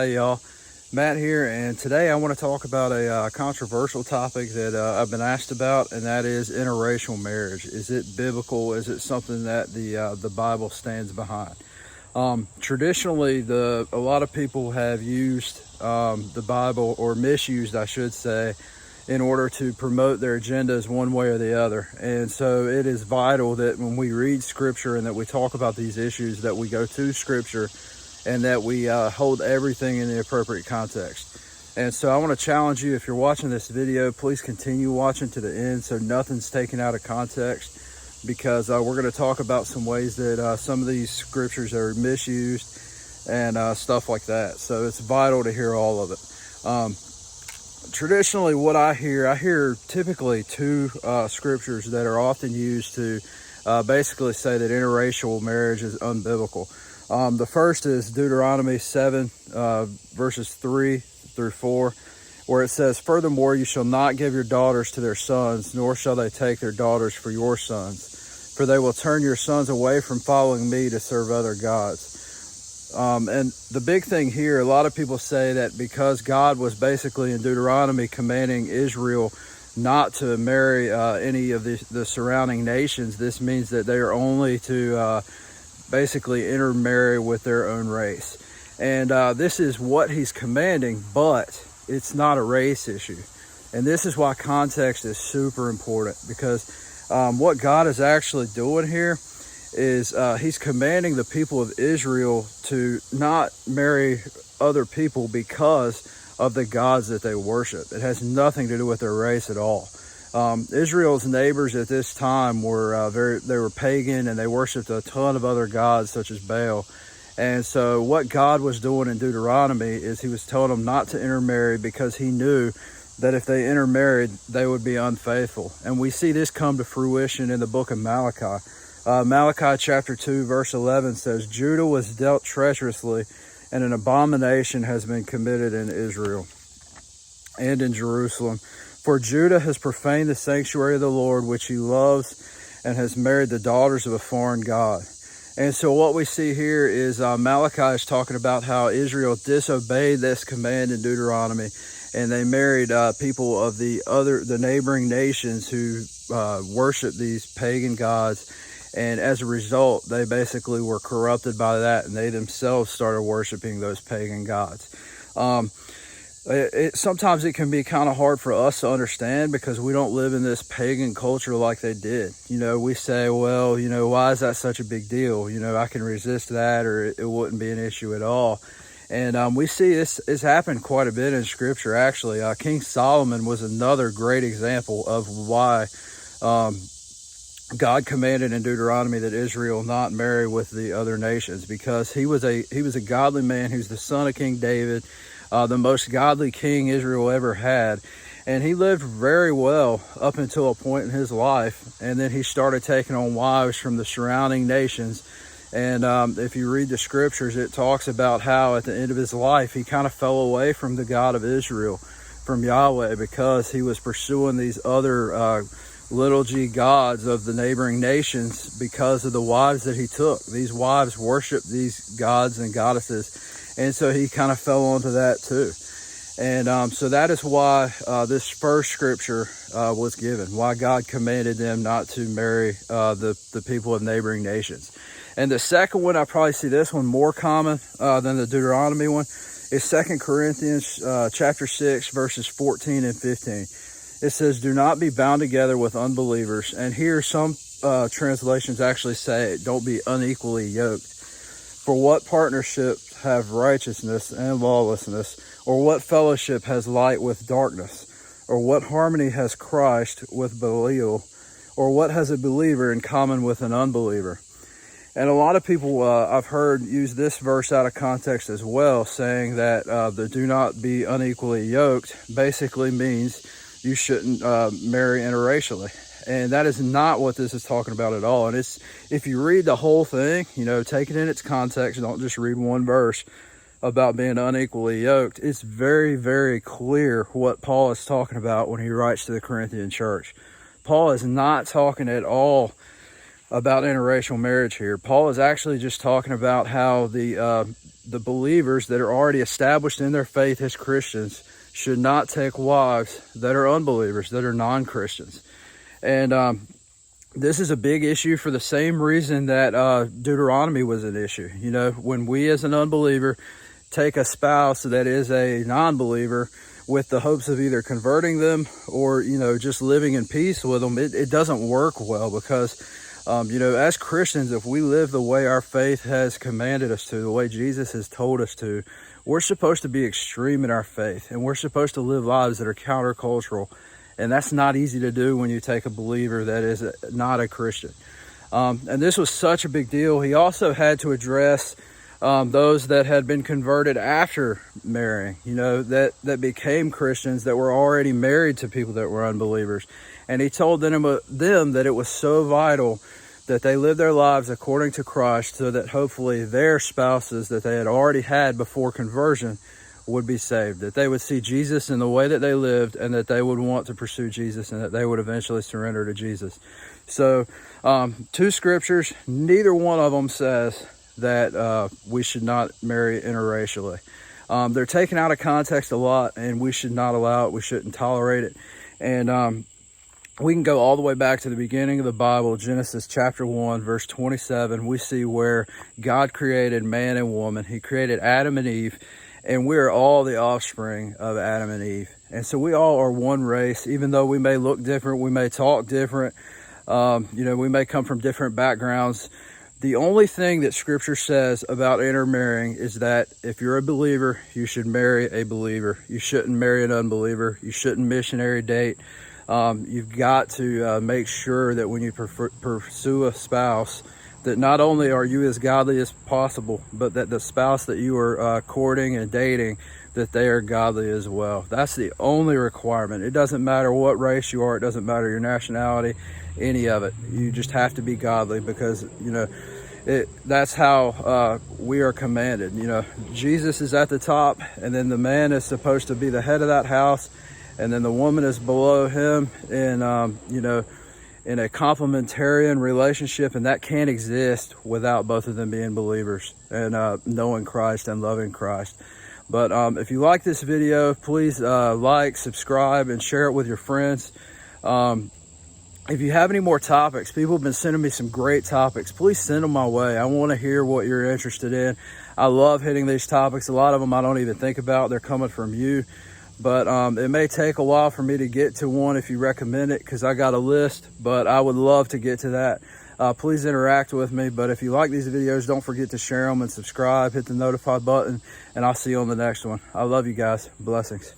Hey y'all, Matt here, and today I want to talk about a controversial topic that I've been asked about, and that is interracial marriage. Is it biblical? Is it something that the Bible stands behind? Traditionally, a lot of people have used the Bible, or misused, I should say, in order to promote their agendas one way or the other. And so it is vital that when we read Scripture and that we talk about these issues, that we go to Scripture and that we hold everything in the appropriate context. And so I want to challenge you, if you're watching this video, please continue watching to the end so nothing's taken out of context, because we're going to talk about some ways that some of these scriptures are misused and stuff like that. So it's vital to hear all of it. Traditionally, what I hear typically two scriptures that are often used to basically say that interracial marriage is unbiblical. The first is Deuteronomy 7, verses 3 through 4, where it says, "Furthermore, you shall not give your daughters to their sons, nor shall they take their daughters for your sons, for they will turn your sons away from following me to serve other gods." And the big thing here, a lot of people say that because God was basically in Deuteronomy commanding Israel not to marry any of the surrounding nations, this means that they are only to basically intermarry with their own race. And this is what he's commanding, but it's not a race issue. And this is why context is super important, because what God is actually doing here is he's commanding the people of Israel to not marry other people because of the gods that they worship. It has nothing to do with their race at all. Israel's neighbors at this time were they were pagan, and they worshipped a ton of other gods such as Baal. And so what God was doing in Deuteronomy is he was telling them not to intermarry, because he knew that if they intermarried, they would be unfaithful. And we see this come to fruition in the book of Malachi. Malachi chapter 2 verse 11 says, "Judah was dealt treacherously, and an abomination has been committed in Israel and in Jerusalem. For Judah has profaned the sanctuary of the Lord, which he loves, and has married the daughters of a foreign god." And so what we see here is Malachi is talking about how Israel disobeyed this command in Deuteronomy, and they married people of the neighboring nations who worship these pagan gods. And as a result, they basically were corrupted by that, and they themselves started worshiping those pagan gods. Sometimes it can be kind of hard for us to understand, because we don't live in this pagan culture like they did. You know, we say, well, you know, why is that such a big deal? You know, I can resist that, or it wouldn't be an issue at all. And we see this happened quite a bit in Scripture, actually. King Solomon was another great example of why God commanded in Deuteronomy that Israel not marry with the other nations, because he was a godly man. He was the son of King David, the most godly king Israel ever had. And he lived very well up until a point in his life. And then he started taking on wives from the surrounding nations. And if you read the scriptures, it talks about how at the end of his life, he kind of fell away from the God of Israel, from Yahweh, because he was pursuing these other little g gods of the neighboring nations because of the wives that he took. These wives worshiped these gods and goddesses. And so he kind of fell onto that too. And so that is why this first scripture was given, why God commanded them not to marry the people of neighboring nations. And the second one, I probably see this one more common than the Deuteronomy one, is 2 Corinthians chapter 6, verses 14 and 15. It says, "Do not be bound together with unbelievers." And here some translations actually say, "Don't be unequally yoked. For what partnership have righteousness and lawlessness? Or what fellowship has light with darkness? Or what harmony has Christ with Belial? Or what has a believer in common with an unbeliever?" And a lot of people I've heard use this verse out of context as well, saying that the "do not be unequally yoked" basically means you shouldn't marry interracially. And that is not what this is talking about at all. And it's, if you read the whole thing, you know, take it in its context, don't just read one verse about being unequally yoked. It's very, very clear what Paul is talking about when he writes to the Corinthian church. Paul is not talking at all about interracial marriage here. Paul is actually just talking about how the the believers that are already established in their faith as Christians should not take wives that are unbelievers, that are non-Christians. And this is a big issue for the same reason that Deuteronomy was an issue. You know, when we as an unbeliever take a spouse that is a non-believer with the hopes of either converting them or, you know, just living in peace with them, it doesn't work well, because you know, as Christians, if we live the way our faith has commanded us to, the way Jesus has told us to, we're supposed to be extreme in our faith, and we're supposed to live lives that are countercultural. And that's not easy to do when you take a believer that is not a Christian. And this was such a big deal. He also had to address those that had been converted after marrying, you know, that became Christians, that were already married to people that were unbelievers. And he told them that it was so vital that they live their lives according to Christ, so that hopefully their spouses that they had already had before conversion would be saved, that they would see Jesus in the way that they lived, and that they would want to pursue Jesus, and that they would eventually surrender to Jesus. So 2 scriptures, neither one of them says that we should not marry interracially. They're taken out of context a lot, and we should not allow it. We shouldn't tolerate it. And we can go all the way back to the beginning of the Bible, Genesis chapter 1, verse 27. We see where God created man and woman. He created Adam and Eve, and we are all the offspring of Adam and Eve. And so we all are one race, even though we may look different, we may talk different, you know, we may come from different backgrounds. The only thing that Scripture says about intermarrying is that if you're a believer, you should marry a believer. You shouldn't marry an unbeliever. You shouldn't missionary date. You've got to make sure that when you pursue a spouse, that not only are you as godly as possible, but that the spouse that you are courting and dating, that they are godly as well. That's the only requirement. It doesn't matter what race you are. It doesn't matter your nationality, any of it. You just have to be godly, because, you know, that's how we are commanded. You know, Jesus is at the top, and then the man is supposed to be the head of that house, and then the woman is below him in, you know, in a complementarian relationship, and that can't exist without both of them being believers and knowing Christ and loving Christ. But if you like this video, please like, subscribe, and share it with your friends. If you have any more topics, people have been sending me some great topics. Please send them my way. I want to hear what you're interested in. I love hitting these topics. A lot of them I don't even think about. They're coming from you. But it may take a while for me to get to one if you recommend it, because I got a list, but I would love to get to that. Please interact with me. But if you like these videos, don't forget to share them and subscribe, hit the notify button, and I'll see you on the next one. I love you guys. Blessings.